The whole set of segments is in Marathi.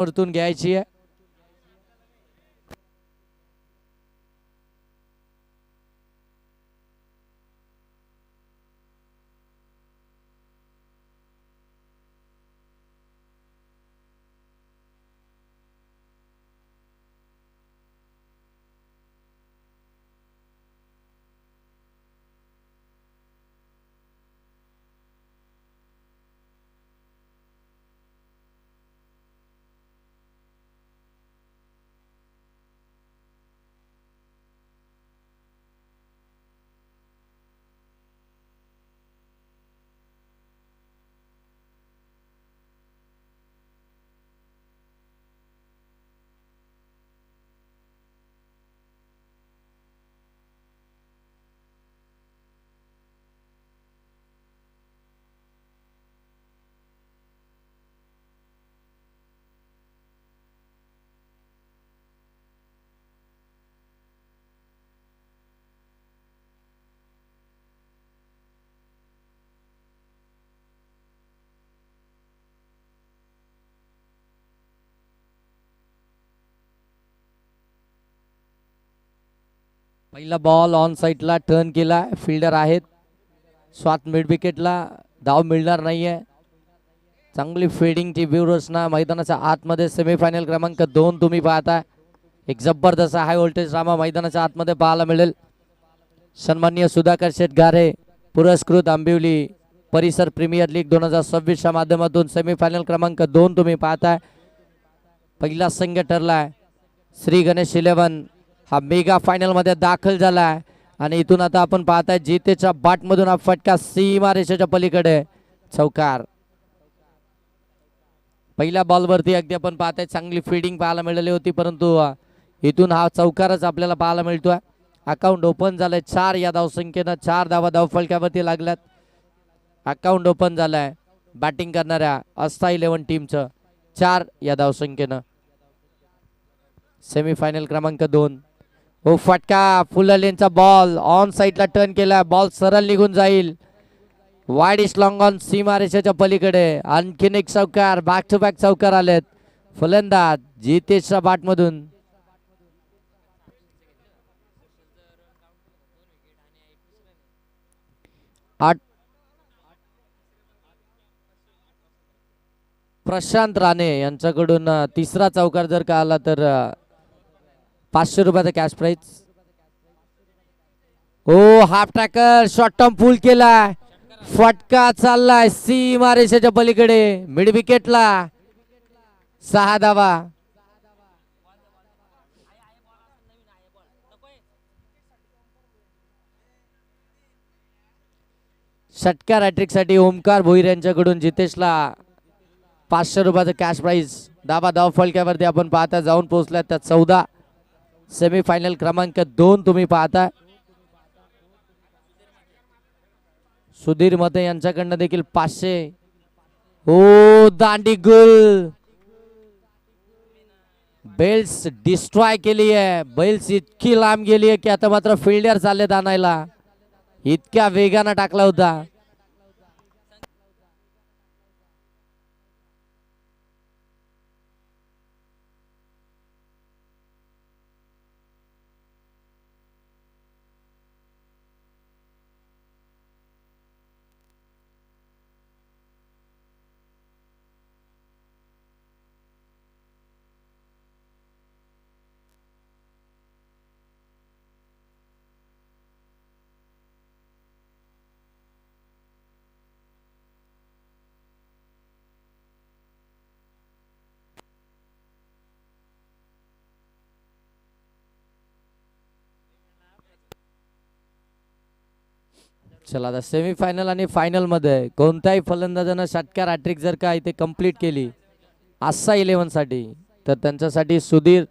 वरतून घ्यायची आहे. पहिला बॉल ऑन साइडला टर्न केला. फिल्डर आहेत स्वात मिड विकेटला. धाव मिळणार नाहीये. चांगली फिल्डिंगची व्यूरचना मैदानाच्या आतमध्ये. सेमीफायनल क्रमांक 2 तुम्ही पाहता. एक जबरदस्त हाय व्होल्टेज ड्रामा मैदानाच्या आतमध्ये पाहायला मिळेल. सन्माननीय सुधाकर शेठ गारे पुरस्कृत आंबिवली परिसर प्रीमियर लीग 2026च्या माध्यमातून सेमीफायनल क्रमांक 2 तुम्ही पाहताय. पहिला संघ ठरलाय. श्री गणेश 11 हा मेगा फायनल मध्ये दाखल झालाय आणि इथून आता आपण पाहताय जीतेच्या बाट मधून हा फटका सीमा रेषेच्या पलीकडे. चौकार. पहिल्या बॉल वरती अगदी आपण पाहताय चांगली फिल्डिंग पाहायला मिळाली होती, परंतु इथून हा चौकारच आपल्याला पाहायला मिळतोय. अकाउंट ओपन झालंय 4 या धावसंख्येनं. 4 धावा धावफलकावरती लागल्यात. अकाउंट ओपन झालाय बॅटिंग करणाऱ्या अस्था 11 टीमचं 4 या धावसंख्येनं. सेमीफायनल क्रमांक 2. ओ फटका. फुल लेनचा बॉल ऑन साइडला टर्न केला. बॉल सरळ निघून जाईल. वाईड इस लॉंग ऑन सीमा रेषेच्या पलीकडे. आणखीन एक चौकार. बॅक टू बॅक चौकार आलेत. फलंदाज जितेशच्या बाट मधून. प्रशांत राणे यांच्याकडून तिसरा चौकार जर का आला तर 500 रुपयाचा cash prize. Oh half tracker short term full केलाय. फटका चाललाय सीमा रेषेच्या पलीकडे मिड विकेटला. 6 धावा. षटकार हॅट्रिक साठी ओमकार भोईर यांच्याकडून जितेशला 500 रुपयाचं कॅश प्राइज. धावा धाव फलक्यावरती आपण पाहता जाऊन पोहोचल्या त्या 14. सेमीफायनल क्रमांक 2 तुम्ही पाहता. सुधीर मते यांच्याकडनं देखील 500. ओ दांडी गुल. बेल्स डिस्ट्रॉय केली आहे. बेल्स इतकी लांब गेली आहे की आता मात्र फिल्डर चाललेत आणायला. इतक्या वेगानं टाकला होता. चला आता सेमीफायनल आणि फायनल मध्ये कोणत्याही फलंदाजानं षटकार हॅट्रिक जर का इथे कंप्लीट केली आस्था 11 साठी तर त्यांच्यासाठी सुधीर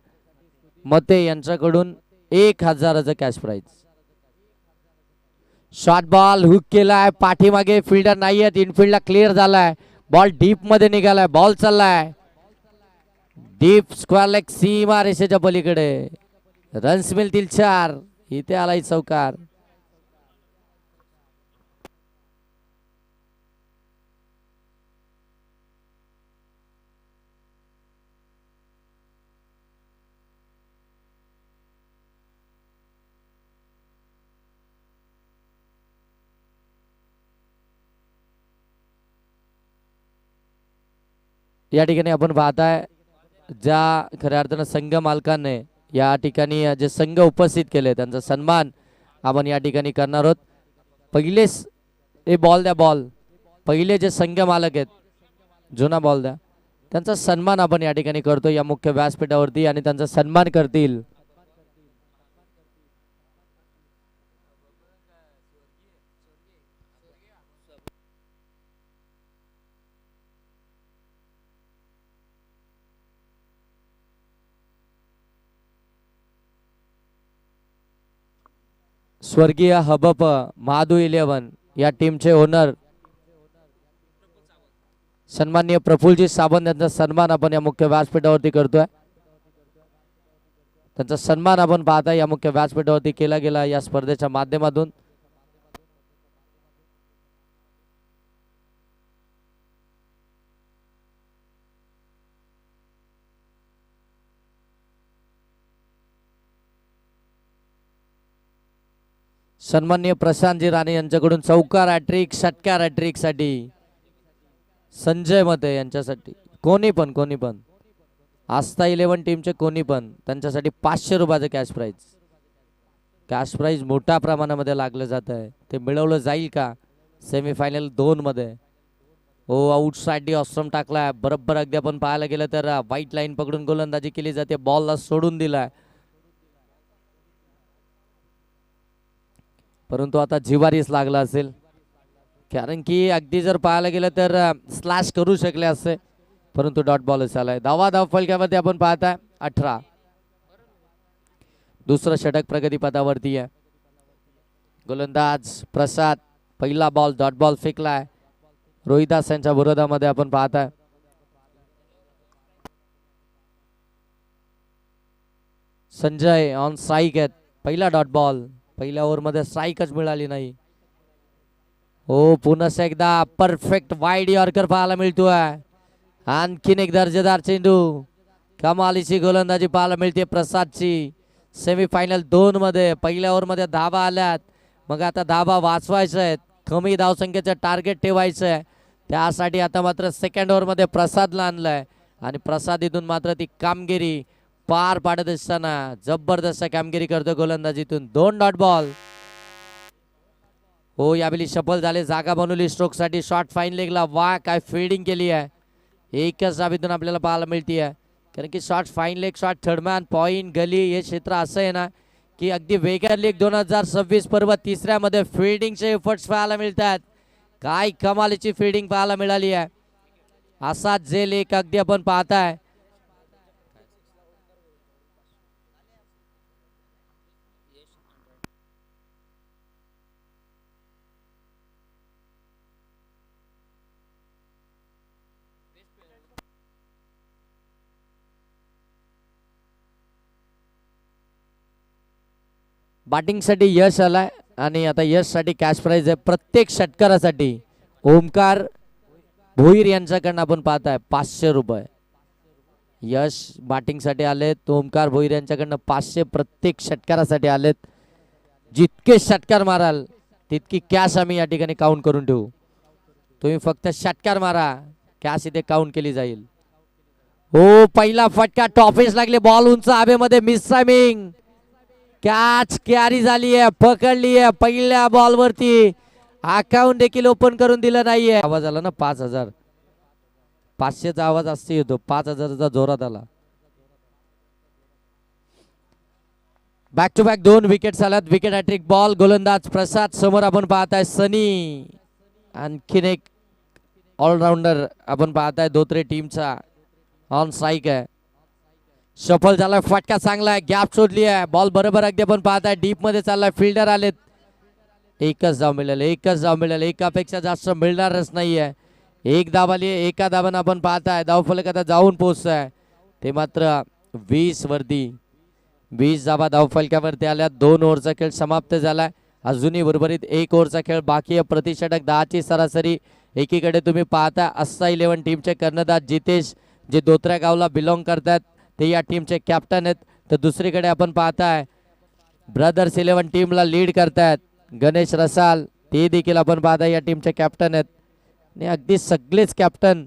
मते यांच्याकडून 1000चं cash prize. Short ball hook केलाय. पाठीमागे फिल्डर नाही आहेत. इनफिल्डला क्लिअर झालाय. बॉल डीप मध्ये निघालाय. बॉल चाललाय डीप स्क्वेअर लेग सीमा रेषेच्या पलीकडे. रन्स मिळतील 4. इथे आलाय चौकार. या ठिकाणी आपण पाहताय ज्या खऱ्या अर्थानं संघ मालकाने या ठिकाणी जे संघ उपस्थित केले त्यांचा सन्मान आपण या ठिकाणी करणार आहोत. पहिलेच हे बॉल द्या, बॉल पहिले जे संघ मालक आहेत जुना बॉल द्या त्यांचा सन्मान आपण या ठिकाणी करतो या मुख्य व्यासपीठावरती आणि त्यांचा सन्मान करतील स्वर्गीय हबप महादू 11 या टीमचे ओनर सन्माननीय प्रफुल्लजी सावंत यांचा सन्मान आपण या मुख्य व्यासपीठावरती करतोय. त्यांचा सन्मान आपण पाहता या मुख्य व्यासपीठावरती केला गेला या स्पर्धेच्या माध्यमातून. सन्माननीय प्रशांतजी राणे यांच्याकडून चौकार हॅट्रिक, षटकार हॅट्रिक साठी संजय मते यांच्यासाठी कोणी पण आस्था 11 टीमचे कोणी पण त्यांच्यासाठी 500 रुपयाचं कॅश प्राइज मोठ्या प्रमाणामध्ये लागलं जात आहे. ते मिळवलं जाईल का सेमीफायनल 2 मध्ये. हो आउटसाइड ऑस्ट्रम टाकलाय बरोबर. अगदी आपण पाहायला गेलं तर व्हाईट लाईन पकडून गोलंदाजी केली जाते. बॉलला सोडून दिलाय परंतु आता जिवारीच लागला असेल कारण की अगदी जर पाहायला गेलं तर स्लॅश करू शकले असते परंतु डॉट बॉलच आलाय. धाव फलकावरती आपण पाहताय 18. दुसरं षटक प्रगतीपथावरती आहे. गोलंदाज प्रसाद पहिला बॉल डॉट बॉल फेकलाय. रोहिदास यांच्या विरोधामध्ये आपण पाहताय संजय ऑन स्ट्राईक आहेत. पहिला डॉट बॉल पहिल्या ओव्हरमध्ये स्ट्राईकच मिळाली नाही. हो पुन्हा एकदा परफेक्ट वाईड यॉर्कर पाहायला मिळतोय. आणखीन एक दर्जेदार चेंडू कमालीची गोलंदाजी पाहायला मिळते प्रसादची. सेमीफायनल 2 मध्ये पहिल्या ओव्हरमध्ये धाबा आल्यात. मग आता धाबा वाचवायचं आहे. कमी धावसंख्येचं टार्गेट ठेवायचं आहे. त्यासाठी आता मात्र सेकंड ओव्हरमध्ये प्रसादला आणलंय आणि प्रसाद इथून मात्र ती कामगिरी पार पाडत असताना जबरदस्त कामगिरी करतो गोलंदाजीतून. 2 डॉट बॉल. हो यावेळी सफल झाले. जागा बनवली स्ट्रोक साठी. शॉर्ट फाईन लेगला वा काय फिल्डिंग केली आहे. एकच जाबीतून आपल्याला पाहायला मिळते आहे कारण की short fine leg short third man point gully हे क्षेत्र असं आहे ना की अगदी वेगळ्या लीग 2026 पर्व तिसऱ्यामध्ये फिल्डिंगचे एफर्ट्स पाहायला मिळतात. काय कमालीची फिल्डिंग पाहायला मिळाली आहे. असा जे लेख अगदी आपण पाहताय बॅटिंगसाठी यश आलाय आणि आता यशसाठी कॅश प्राइज आहे प्रत्येक षटकारासाठी. ओमकार भोईर यांच्याकडनं आपण पाहताय 500 रुपये. यश बॅटिंगसाठी आलेत. ओमकार भोईर यांच्याकडनं 500 प्रत्येक षटकारासाठी आलेत. जितके षटकार माराल तितकी कॅश आम्ही या ठिकाणी काउंट करून ठेवू. तुम्ही फक्त षटकार मारा कॅश इथे काउंट केली जाईल. हो पहिला फटका टॉपेज लागले. बॉल उंच हवेमध्ये मिस टायमिंग. कॅच कॅरी झाली आहे पकडली आहे. पहिल्या बॉल वरती अकाउंट देखील ओपन करून दिलं नाहीये. आवाज आला ना 5000. 500चा आवाज असते येतो 5000चा जोरात आला. बॅक टू बॅक 2 विकेट्स आल्यात. Wicket hattrick ball. गोलंदाज प्रसाद समोर आपण पाहताय सनी. आणखीन एक ऑलराऊंडर आपण पाहताय धोत्रे टीमचा ऑन स्ट्राईक आहे. सफल झालाय. फटका चांगला आहे. गॅप शोधली आहे. बॉल बरोबर अगदी आपण पाहताय डीप मध्ये चाललाय. फिल्डर आलेत. एकच धाव मिळाले. एकापेक्षा जास्त मिळणारच नाहीये. एक धाव आली. एका धावानं आपण पाहताय धावफलक आता जाऊन पोहोचताय ते मात्र 20 वरती. 20 धावा धावफलकावरती आल्या. 2 ओव्हरचा खेळ समाप्त झालाय. अजूनही उर्वरित 1 ओव्हरचा खेळ बाकी आहे. प्रतिषटक 10ची सरासरी. एकीकडे तुम्ही पाहता आस्था 11 टीमचे कर्णधार जितेश जे दोत्र्या गावला बिलॉंग करतात ते या टीमचे कॅप्टन आहेत. तर दुसरीकडे आपण पाहताय ब्रदर्स 11 टीमला लीड करतायत गणेश रसाल. ते देखील आपण पाहताय या टीमचे कॅप्टन आहेत. आणि अगदी सगळेच कॅप्टन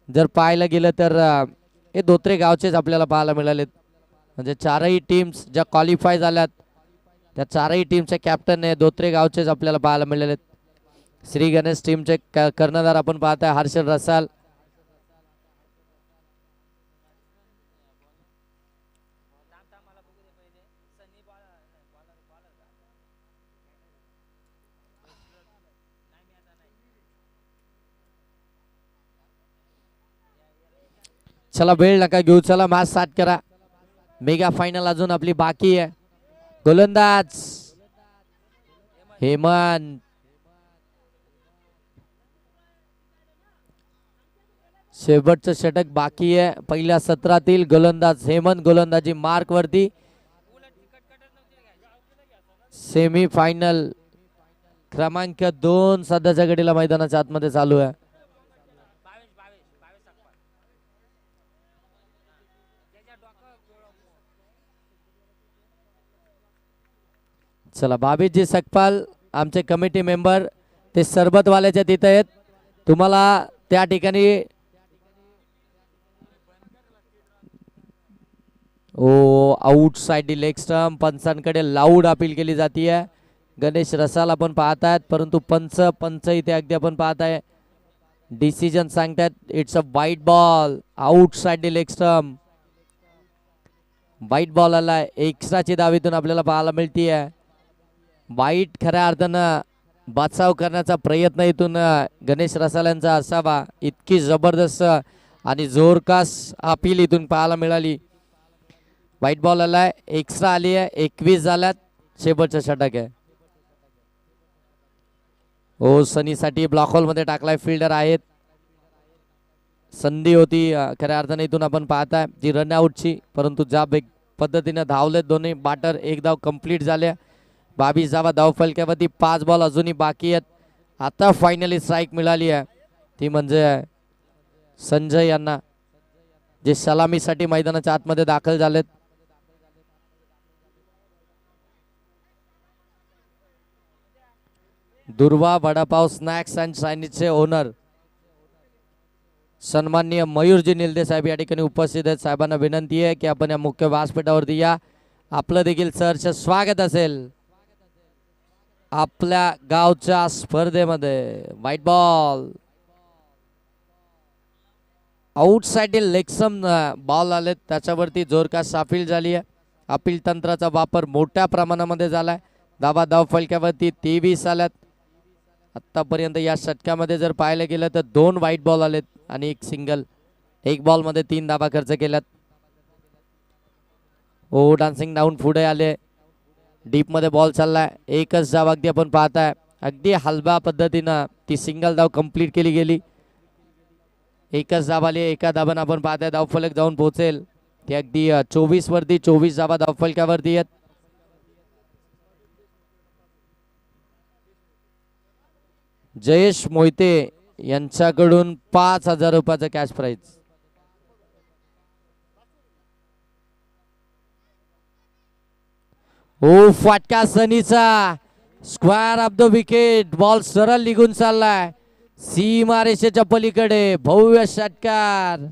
जर पाहायला गेलं तर हे धोत्रे गावचेच आपल्याला पाहायला मिळालेत. म्हणजे चारही टीम्स ज्या क्वालिफाय झाल्यात त्या चारही टीमचे कॅप्टन हे धोत्रे गावचेच आपल्याला पाहायला मिळालेत. श्री गणेश टीमचे कर्णधार आपण पाहताय हर्षल रसाल. चला वेळ नका घेऊ, चला मॅच स्टार्ट करा. मेगा फायनल अजून आपली बाकी आहे. गोलंदाज हेमंत, शेवटचं षटक बाकी आहे पहिल्या सत्रातील. गोलंदाज हेमंत गोलंदाजी मार्क वरती. सेमी फायनल क्रमांक 2 सध्याच्या घडीला मैदानाच्या आतमध्ये चालू आहे. चला बाबीजी सकपाल आमचे कमिटी मेंबर ते सरबतवाल्याच्या तिथे आहेत. तुम्हाला त्या ठिकाणी आउट साइड लेग स्टंप पंचांकडे लाऊड अपील केली जाते. गणेश रसाल आपण पाहतायत परंतु पंच इथे अगदी आपण पाहताय डिसिजन सांगतात इट्स अ वाईट ball out side leg stump. वाईट बॉल आला एक्स्ट्राची दावीतून आपल्याला पाहायला मिळतीये. वाईट खऱ्या अर्थानं बचाव करण्याचा प्रयत्न इथून गणेश रसाल यांचा असावा. इतकी जबरदस्त आणि जोरकास अपील इथून पाहायला मिळाली. वाईट बॉल आलाय एक्स्ट्रा आली आहे 21 झाल्यात. शेवटचं षटक आहे. सनीसाठी ब्लॉक होल मध्ये टाकलाय फिल्डर आहेत. संधी होती खऱ्या अर्थाने इथून आपण पाहताय जी रनआउटची परंतु ज्या पद्धतीने धावले दोन्ही बॅटर एक धाव कंप्लीट झाले. 22 धावा धाव फलक्यावरती 5 बॉल अजूनही बाकी आहेत. आता फायनली स्ट्राईक मिळाली आहे ती म्हणजे संजय यांना जे सलामीसाठी मैदानाच्या आतमध्ये दाखल झालेत. दुर्वा वडापाव स्नॅक्स अँड चायनीजचे ओनर सन्माननीय मयूरजी निलदे साहेब या ठिकाणी उपस्थित आहेत. साहेबांना विनंती आहे की आपण या मुख्य व्यासपीठावरती या. आपलं देखील सहर्ष स्वागत असेल आपल्या गावच्या स्पर्धेमध्ये. व्हाईट बॉल आउटसाइड लेगसम बॉल आले त्याच्यावरती जोरदार अपील झाली आहे. अपील तंत्राचा वापर मोठ्या प्रमाणामध्ये झालाय. धावा धाव फलक्यावरती 23 आल्यात. आतापर्यंत या षटकामध्ये जर पाहायला गेलं तर 2 व्हाईट बॉल आलेत आणि 1 सिंगल. 1 बॉल मध्ये 3 धावा खर्च केल्यात. डान्सिंग डाऊन पुढे आले. डीप मध्ये बॉल चाललाय. एकच धाव अगदी आपण पाहताय अगदी हलव्या पद्धतीनं ती सिंगल धाव कंप्लीट केली गेली. एकच धाव आली. एका धावानं आपण पाहताय धावफलक जाऊन पोहोचेल ते अगदी 24 वरती 24 धावा धावफलकावरती आहेत. जयेश मोहिते यांच्याकडून 5,000 रुपयाचं कॅश प्राइज. फाटका सनीचा square off the wicket. Ball सरळ निघून चाललाय सीमारेषेच्या पलीकडे. भव्य षटकार.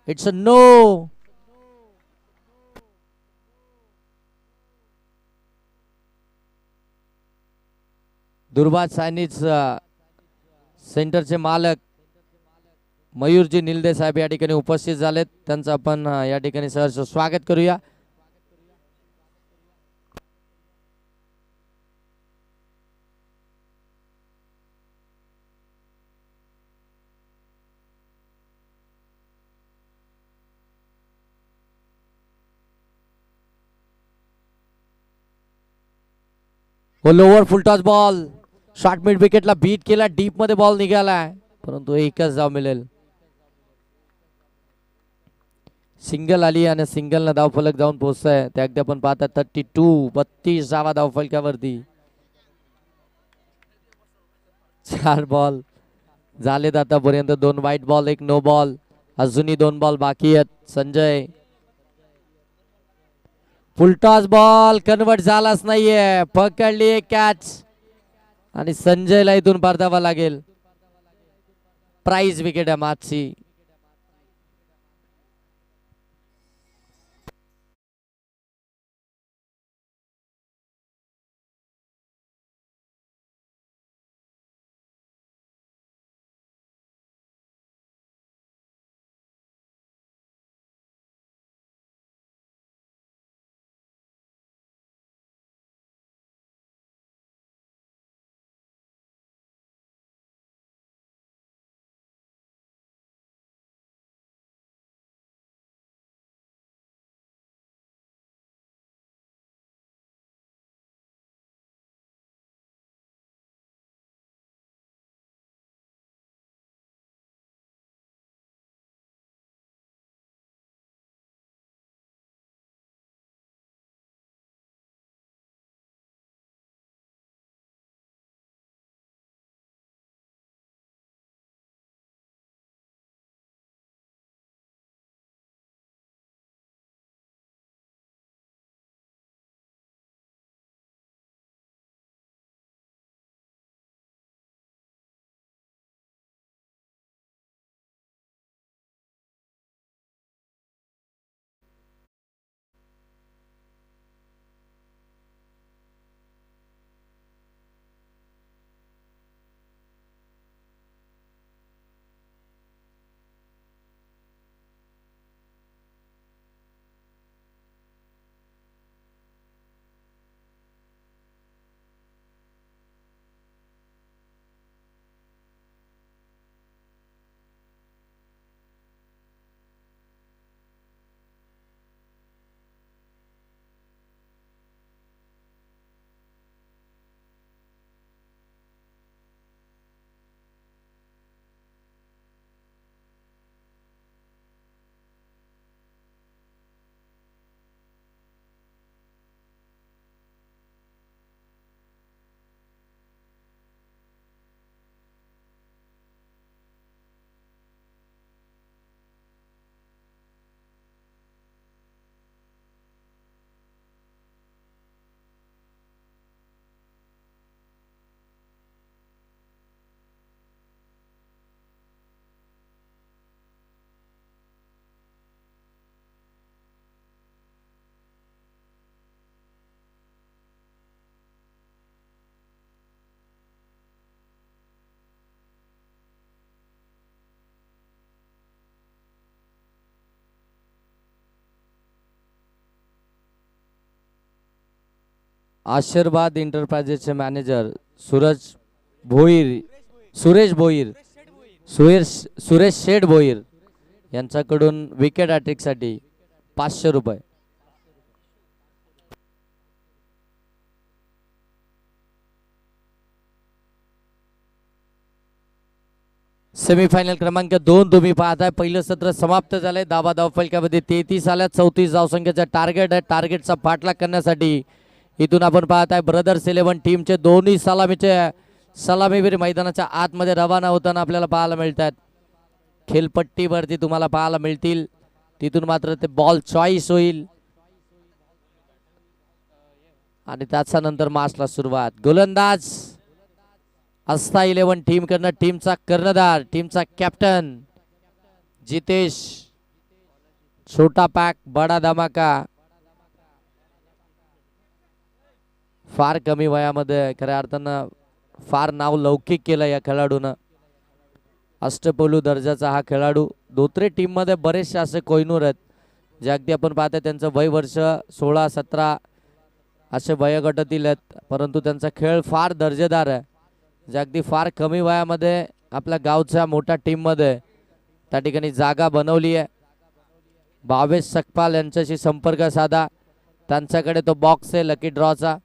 It's a no. Durva Chinese सेंटरचे मालक मयूरजी निलदे साहेब या ठिकाणी उपस्थित झालेत. त्यांचं आपण या ठिकाणी सहर्ष स्वागत करूया. Lower full toss ball short mid विकेटला बीट केला, डीप मध्ये बॉल निघालाय परंतु एकच धाव मिळेल. सिंगल आली आणि सिंगल न धाव फलक जाऊन पोहोचतोय. त्या अगदी आपण पाहता 32 धावा धाव फलकावरती. 4 बॉल झालेत आतापर्यंत, 2 व्हाईट बॉल 1 नो बॉल. अजूनही 2 बॉल बाकी आहेत. संजय फुलटॉस बॉल कन्वर्ट झालाच नाहीये, पकडली एक कॅच आणि संजयला इथून परतावा लागेल. प्राइज विकेट आहे मॅचची. आशीर्वाद एंटरप्राइजेसचे मॅनेजर सुरेश शेठ भोईर यांच्याकडून विकेट हॅट्रिक साठी 500 रुपये. सेमीफायनल क्रमांक 2 तुम्ही पाहताय. पहिलं सत्र समाप्त झालंय. धावा धाव फलकामध्ये 33 आल्या. 34 धावसंख्येचा टार्गेट आहे. टार्गेटचा पाठलाग करण्यासाठी इथून आपण पाहताय ब्रदर्स 11 टीमचे दोन्ही सलामीवीर मैदानाच्या आतमध्ये रवाना होताना आपल्याला पाहायला मिळतात. खेळपट्टीवरती तुम्हाला पाहायला मिळतील. तिथून मात्र ते बॉल चॉईस होईल आणि त्याच्यानंतर मासला सुरुवात. गोलंदाज आस्था 11 टीम कडनं टीमचा कर्णधार, टीमचा कॅप्टन जितेश. छोटा पॅक बडा धमाका. फार कमी वयामध्ये खऱ्या अर्थानं फार नाव लौकिक केलं या खेळाडूनं. अष्टपैलू दर्जाचा हा खेळाडू. धोत्रे टीम मध्ये बरेचसे असे कोहिनूर आहेत जे अगदी आपण पाहतोय त्यांचं वय वर्ष 16-17 असे वयोगटातील आहेत, परंतु त्यांचा खेळ फार दर्जेदार आहे. जे अगदी फार कमी वयामध्ये आपल्या गावच्या मोठ्या टीम मध्ये त्या ठिकाणी जागा बनवली आहे. भावेश सकपाल यांच्याशी संपर्क साधा. त्यांच्याकडे तो बॉक्स आहे लकी ड्रॉचा.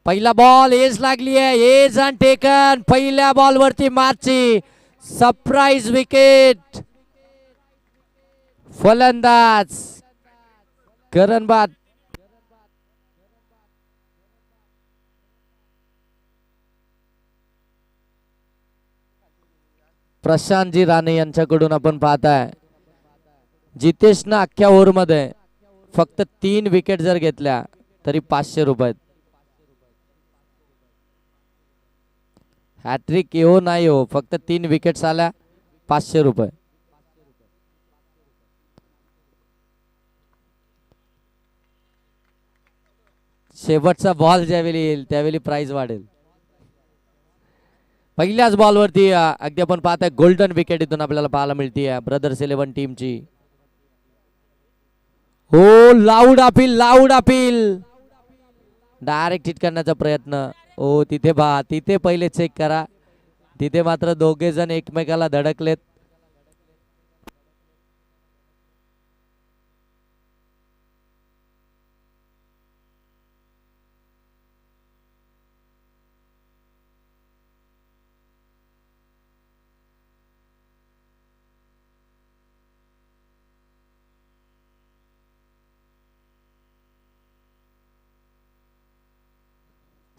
पहिला बॉल एज लागली आहे, एज अँड टेकन. पहिल्या बॉल वरती मार्ची सरप्राईज विकेट. फलंदाज करण बाद. प्रशांतजी राणे यांच्याकडून आपण पाहताय जितेशनं अख्ख्या ओव्हर मध्ये फक्त 3 विकेट जर घेतल्या तरी 500 रुपये. हॅट्रिक येऊ नाही हो, फक्त 3 विकेट्स आल्या 500 रुपये. शेवटचा बॉल ज्यावेळी येईल त्यावेळी प्राइस वाढेल. पहिल्याच बॉलवरती अगदी आपण पाहताय गोल्डन विकेट इथून आपल्याला पाहायला मिळते ब्रदर्स 11 टीमची. हो, loud appeal, loud appeal. Direct hit करण्याचा प्रयत्न. हो, तिथे तिथे पहिले चेक करा. तिथे मात्र दोघे जण एकमेकाला धडकलेत.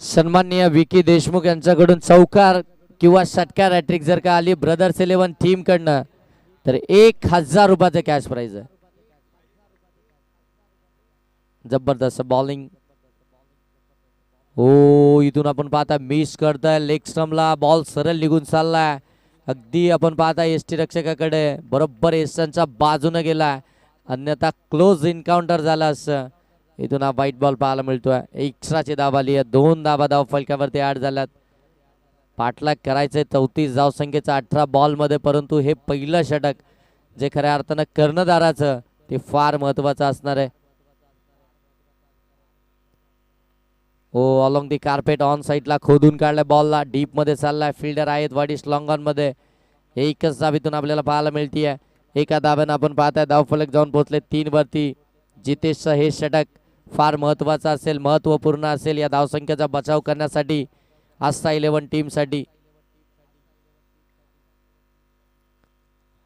सन्माननीय विकी देशमुख यांच्याकडून चौकार किंवा षटकार हॅट्रिक जर का आली ब्रदर्स 11 टीम कडनं तर 1000 रुपयाचं कॅश प्राइज आहे. जबरदस्त बॉलिंग. हो, इथून आपण पाहता मिस करताय लेग स्टंपला बॉल सरळ निघून चाललाय. अगदी आपण पाहता एसटी रक्षकाकडे बरोबर एसनच्या बाजूने गेलाय, अन्यथा क्लोज एन्काउंटर झाला असं. इथून हा व्हाईट बॉल पाहायला मिळतोय. एक्स्ट्राची धाव आली आहे, 2 धाबा धाव फलकावरती ऍड झाल्यात. पाठलाग करायचंय 34 धावसंख्येचा 18 बॉल मध्ये, परंतु हे पहिलं षटक जे खऱ्या अर्थानं कर्णधाराचं ते फार महत्वाचं असणार आहे. हो, अलॉंग दी कार्पेट ऑन साईडला खोदून काढलाय बॉलला, डीप मध्ये चाललाय. फिल्डर आहेत वाडिश लॉंग ऑन मध्ये. एकच धाबीतून आपल्याला पाहायला मिळतीये. एका धाब्यानं आपण पाहताय धावफलक जाऊन पोहोचले 3 वरती. जितेशचं हे षटक फार महत्वाचं असेल, महत्वपूर्ण असेल या धावसंख्येचा बचाव करण्यासाठी आस्था 11 टीम साठी.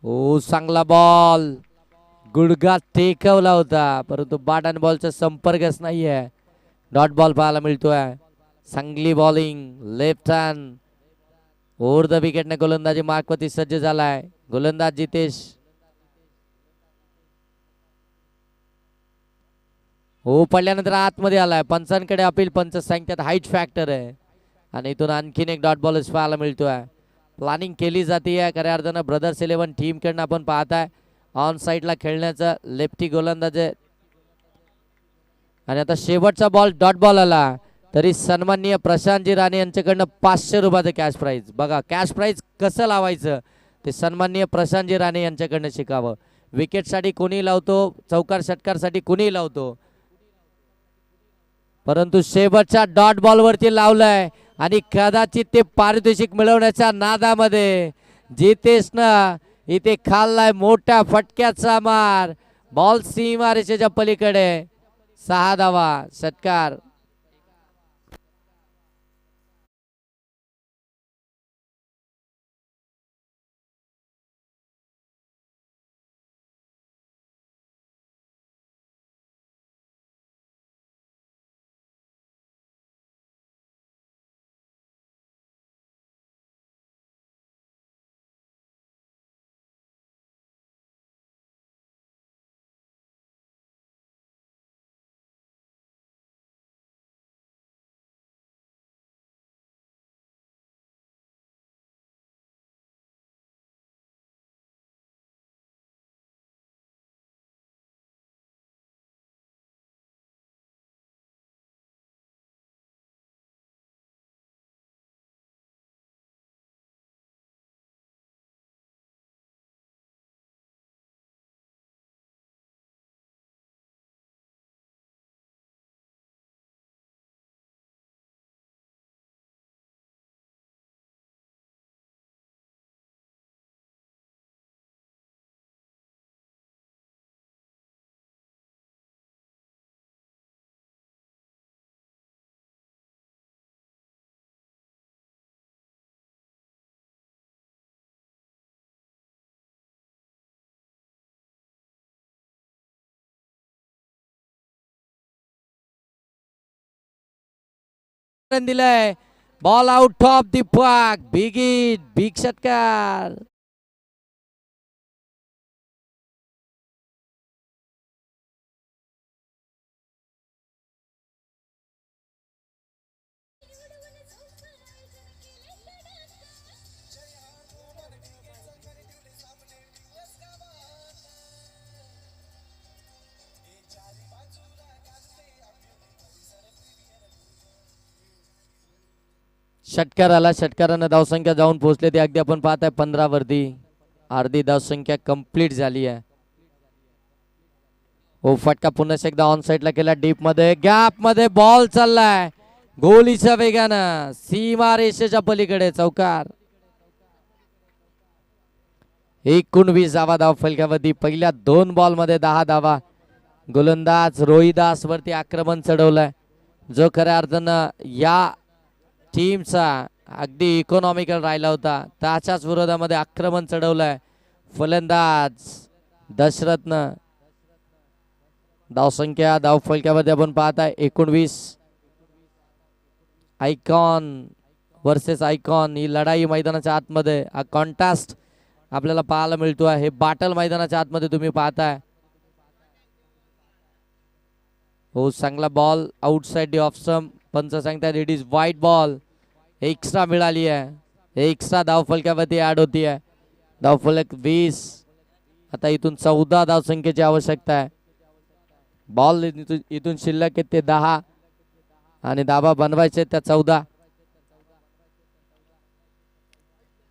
हो, चांगला बॉल, गुडघा टेकवला होता परंतु बॅट अँड बॉलचा संपर्कच नाहीये. डॉट बॉल पाहायला मिळतोय. चांगली bowling left hand. Over the विकेटने गोलंदाजी मार्कवरती सज्ज झालाय गोलंदाज जितेश. हो, पडल्यानंतर आतमध्ये आलाय. पंचांकडे अपील, पंच सांगतात हाईट फॅक्टर आहे आणि इथून आणखीन एक डॉट बॉल पाहायला मिळतोय. प्लॅनिंग केली जाते खऱ्या अर्थानं ब्रदर्स 11 टीम कडनं. आपण पाहताय ऑन साईडला खेळण्याचं लेफ्टी गोलंदाज आहे आणि आता शेवटचा बॉल डॉट बॉल आला तरी सन्माननीय प्रशांतजी राणे यांच्याकडनं 500 रुपयाचं कॅश प्राइज. बघा कॅश प्राइज कसं लावायचं ते सन्माननीय प्रशांतजी राणे यांच्याकडनं शिकावं. विकेटसाठी कोणी लावतो, चौकार षटकारसाठी कोणी लावतो, परंतु शेवटच्या डॉट बॉल वरती लावलाय आणि कदाचित ते पारितोषिक मिळवण्याच्या नादामध्ये जितेशनं इथे खाल्लाय मोठ्या फटक्याचा मार. बॉल सीमारेषेच्या पलीकडे. 6 धावा, षटकार. दिलाय. Ball out top Deepak. Big hit, big षटकार. षटकाराला षटकारानं धावसंख्या जाऊन पोहोचले ते अगदी आपण पाहताय 15 वरती. अर्धी धावसंख्या कंप्लीट झाली आहे. हो फटका पुन्हा एकदा ऑन साइडला केला. डीप मध्ये गॅप मध्ये बॉल चाललाय गोलीच्या वेगानं सीमा रेषेच्या पलीकडे. चौकार. 19 धावा धाव फलकावरती. पहिल्या 2 बॉल मध्ये 10 धावा. गोलंदाज रोहिदास वरती आक्रमण चढवलंय जो खऱ्या अर्थानं या टीमचा अगदी इकॉनॉमिकल राहिला होता. त्याच्याच विरोधामध्ये आक्रमण चढवलंय फलंदाज दशरथनं. धावसंख्या धाव फलकामध्ये आपण पाहताय 19. आयकॉन वर्सेस आयकॉन ही लढाई मैदानाच्या आतमध्ये हा कॉन्टेस्ट आपल्याला पाहायला मिळतो आहे. हे बाटल मैदानाच्या आतमध्ये तुम्ही पाहताय. हो चांगला ball outside the off stump. पंच सांगतायत इट इज वाईट बॉल. एक्स्ट्रा मिळाली आहे. एक्स्ट्रा धाव फलकावरती ऍड होती आहे. धाव फलक 20. आता इथून 14 धाव संख्येची आवश्यकता आहे. बॉल इथून शिल्लक आहेत ते 10 आणि धावा बनवायचे त्या 14.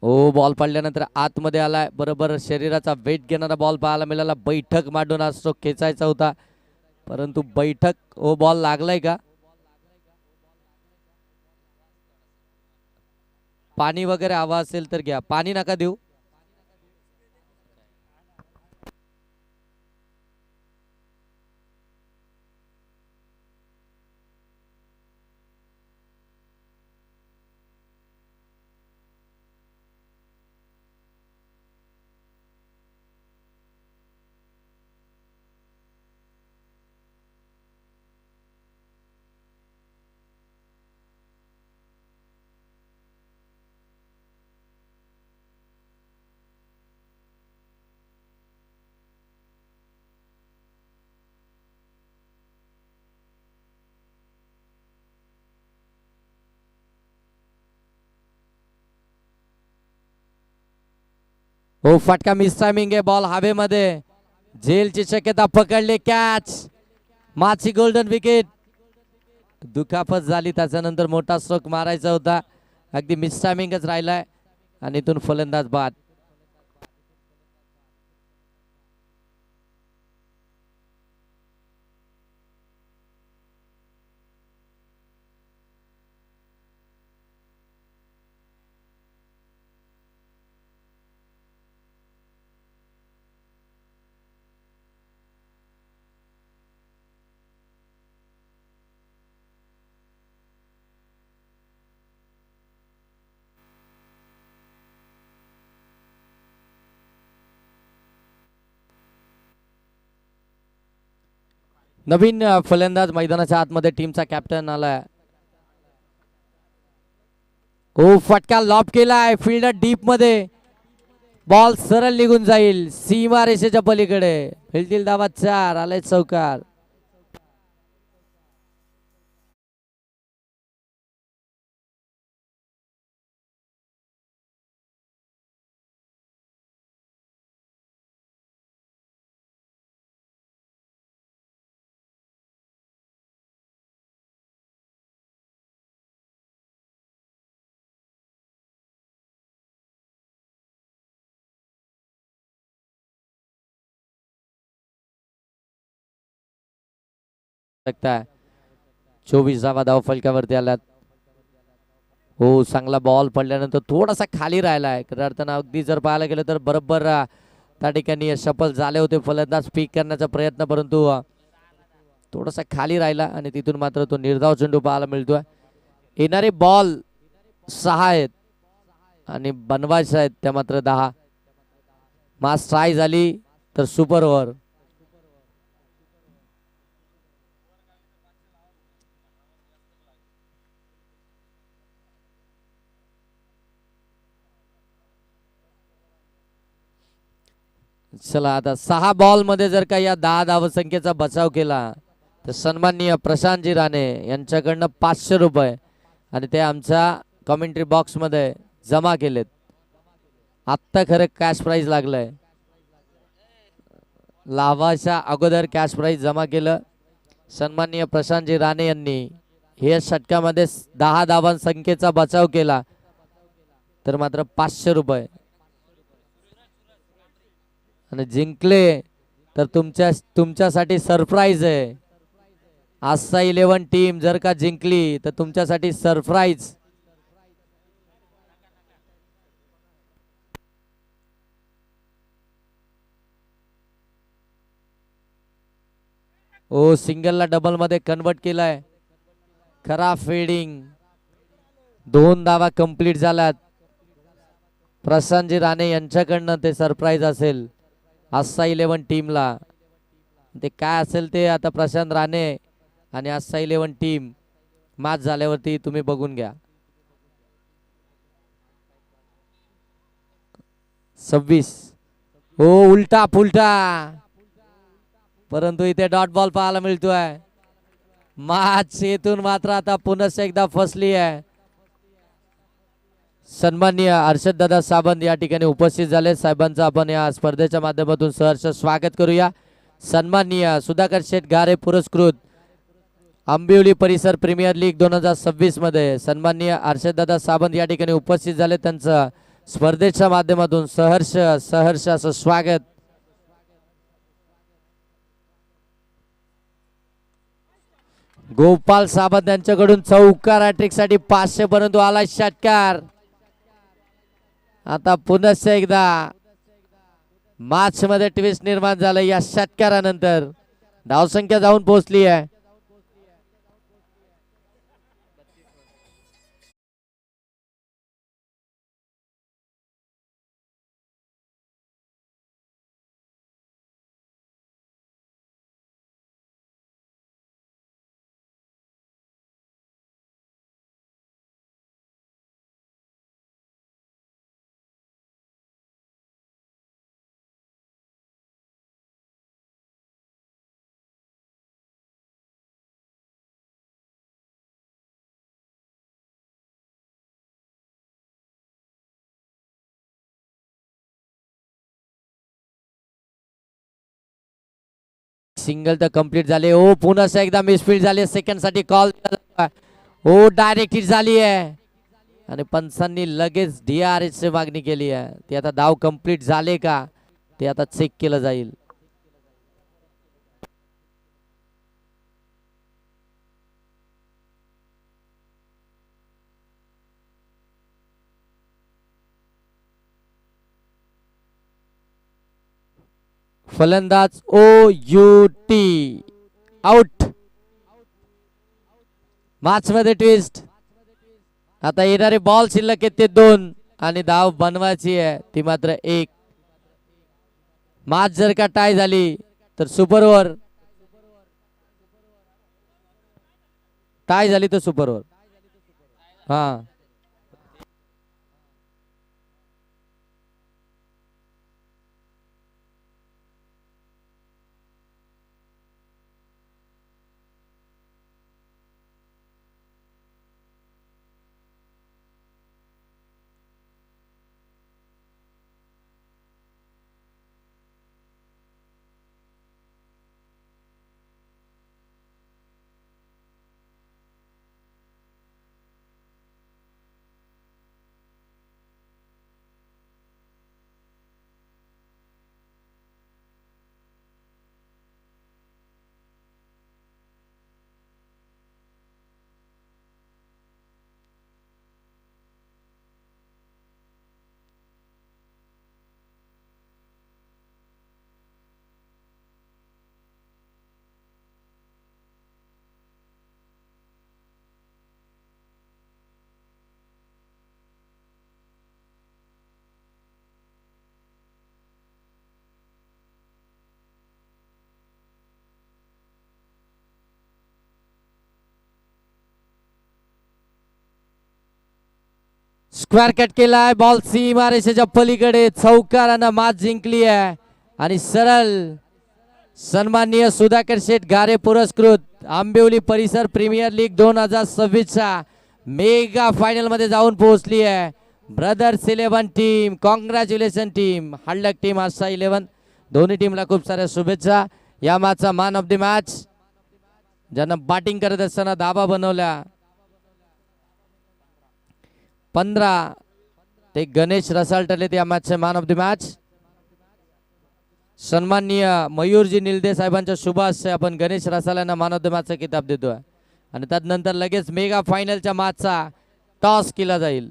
हो बॉल पडल्यानंतर आतमध्ये आलाय. बरोबर शरीराचा वेट घेणारा बॉल पाहायला मिळाला. बैठक मांडून हा स्ट्रोक खेचायचा होता परंतु बैठक हो बॉल लागलाय का. पाणी वगैरे हवा असेल तर घ्या. पाणी नका देऊ. हो फटका मिस टायमिंग आहे. बॉल हवेमध्ये. झेलची शक्यता पकडली. कॅच. माची गोल्डन विकेट. दुखापत झाली त्याच्यानंतर मोठा स्ट्रोक मारायचा होता. अगदी मिस टायमिंगच राहिलाय आणि इथून फलंदाज बाद. नवीन फलंदाज मैदानाच्या आतमध्ये टीमचा कॅप्टन आलाय. हो फटका लॉब केलाय. फील्डर डीप मध्ये. बॉल सरळ निघून जाईल सीमा रेषेच्या पलीकडे. फील्डील धावा 4. आलाय चौकार. सकता है. 24 धावा धाव फलकावरती आल्यात. हो चांगला बॉल पडल्यानंतर थोडासा खाली राहिलाय. खऱ्या अर्थानं अगदी जर पाहायला गेलं तर बरोबर त्या ठिकाणी सफल झाले होते फलंदाज पीक करण्याचा प्रयत्न परंतु थोडासा खाली राहिला आणि तिथून मात्र तो निर्धाव चेंडू पाहायला मिळतोय. येणारे बॉल 6 आहेत आणि बनवायचे आहेत त्या मात्र 10. मास ट्राय झाली तर सुपर ओव्हर. चला आता 6 बॉल मध्ये जर का या 10 धावसंख्येचा बचाव केला तर सन्माननीय प्रशांतजी राणे यांच्याकडनं 500 रुपये आणि ते आमच्या कमेंट्री बॉक्स मध्ये जमा केलेत. आत्ता खरं कॅश प्राइज लागलंय. लावाच्या अगोदर कॅश प्राइज जमा केलं सन्माननीय प्रशांतजी राणे यांनी. हे षटकामध्ये 10 धावसंख्येचा बचाव केला तर मात्र 500 रुपये आणि जिंकले तर तुमच्यासाठी सरप्राईज आहे. आस्था 11 टीम जर का जिंकली तर तुमच्यासाठी सरप्राईज. ओ सिंगलला डबल मध्ये कन्वर्ट केलाय. खरा फिल्डिंग. 2 धावा कंप्लीट झाल्यात. प्रशांतजी राणे यांच्याकडनं ते सरप्राईज असेल आस्था 11 टीमला. ते काय असेल ते आता प्रशांत राणे आणि आस्था 11 टीम मॅच झाल्यावरती तुम्ही बघून घ्या. 26 हो उलटा फुलटा परंतु इथे डॉट बॉल पाहायला मिळतोय. मॅच येथून मात्र आता पुन्हा एकदा फसली आहे. सन्माननीय हर्षद दादा सावंत या ठिकाणी उपस्थित झाले. साहेबांचं आपण या स्पर्धेच्या माध्यमातून सहर्ष स्वागत करूया. सन्माननीय सुधाकर शेठ गारे पुरस्कृत आंबिवली परिसर प्रीमियर लीग 2026 मध्ये सन्माननीय हर्षद दादा सावंत या ठिकाणी उपस्थित झाले. त्यांचं स्पर्धेच्या माध्यमातून सहर्ष असं स्वागत. गोपाल सावंत यांच्याकडून चौकार हॅट्रिक साठी 500 परंतु आला षटकार. आता पुन्हा एकदा मॅच मध्ये ट्विस्ट निर्माण झालं. या षटकारानंतर धावसंख्या जाऊन पोहोचली आहे. सिंगल तर कंप्लीट झाले. ओ पुन्हा एकदा मिसफील्ड झाली. सेकंड साठी कॉल ओ डायरेक्ट हिट झाली आहे आणि पंचांनी लगेच DRS ची मागणी केली आहे. ते आता धाव कंप्लीट झाले का ते आता चेक केलं जाईल. फलंदाज OUT आउट. मॅच मध्ये ट्विस्ट. आता येणारे बॉल शिल्लक आहेत ते 2 आणि धाव बनवायची आहे ती मात्र 1. मॅच जर का टाय झाली तर सुपर ओव्हर. टाय झाली तर सुपर ओव्हर. हा स्क्वेअर कट केलाय. बॉल सीमारेषेच्या पलीकडे चौकारानं मॅच जिंकली आहे. आणि सरळ सन्माननीय सुधाकर शेठ गारे पुरस्कृत आंबिवली परिसर प्रीमियर लीग 2026चा मेगा फायनल मध्ये जाऊन पोहोचली आहे ब्रदर्स 11 टीम. Congratulation team. हळक टीम आशा 11 दोन्ही टीमला खूप साऱ्या शुभेच्छा. या मॅचचा मॅन ऑफ द मॅच ज्यांना बॅटिंग करत असताना धाबा बनवल्या 15 ते गणेश रसाळ ठरले या मॅचचे मॅन ऑफ द मॅच. सन्माननीय मयूरजी निलदे साहेबांच्या शुभ हस्ते आपण गणेश रसाळ यांना मॅन ऑफ द मॅचचा किताब देतोय आणि त्यानंतर लगेच मेगा फायनलच्या मॅचचा टॉस केला जाईल.